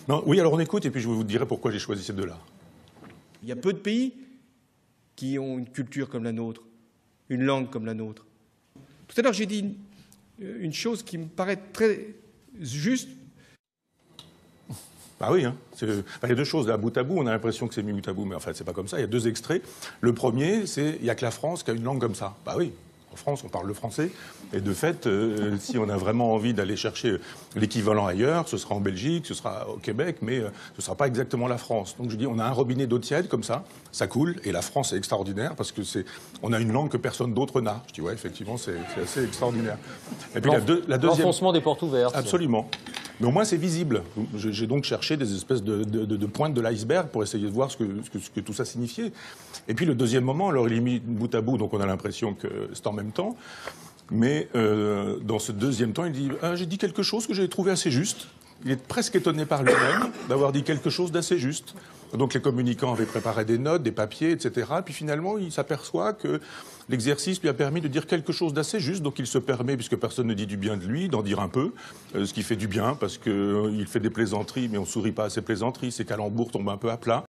Non, oui, alors on écoute et puis je vous dirai pourquoi j'ai choisi ces deux-là. Il y a peu de pays qui ont une culture comme la nôtre, une langue comme la nôtre. Tout à l'heure, j'ai dit une chose qui me paraît très juste. Ah oui, hein. Il y a deux choses. Là, bout à bout, on a l'impression que c'est mis bout à bout, mais en fait, c'est pas comme ça. Il y a deux extraits. Le premier, c'est il n'y a que la France qui a une langue comme ça. Bah oui. En France, on parle le français. Et de fait, si on a vraiment envie d'aller chercher l'équivalent ailleurs, ce sera en Belgique, ce sera au Québec, mais ce ne sera pas exactement la France. Donc je dis, on a un robinet d'eau tiède comme ça coule. Et la France est extraordinaire parce que on a une langue que personne d'autre n'a. Je dis, ouais, effectivement, c'est assez extraordinaire. Et puis la deuxième. L'enfoncement des portes ouvertes. Absolument. Mais au moins, c'est visible. J'ai donc cherché des espèces de pointes de l'iceberg pour essayer de voir ce que tout ça signifiait. Et puis le deuxième moment, alors il est mis bout à bout, donc on a l'impression que c'est en même temps. Mais dans ce deuxième temps, il dit j'ai dit quelque chose que j'ai trouvé assez juste. Il est presque étonné par lui-même d'avoir dit quelque chose d'assez juste. Donc les communicants avaient préparé des notes, des papiers, etc. Puis finalement, il s'aperçoit que l'exercice lui a permis de dire quelque chose d'assez juste. Donc il se permet, puisque personne ne dit du bien de lui, d'en dire un peu, ce qui fait du bien, parce qu'il fait des plaisanteries, mais on ne sourit pas à ses plaisanteries. Ses calembours tombent un peu à plat.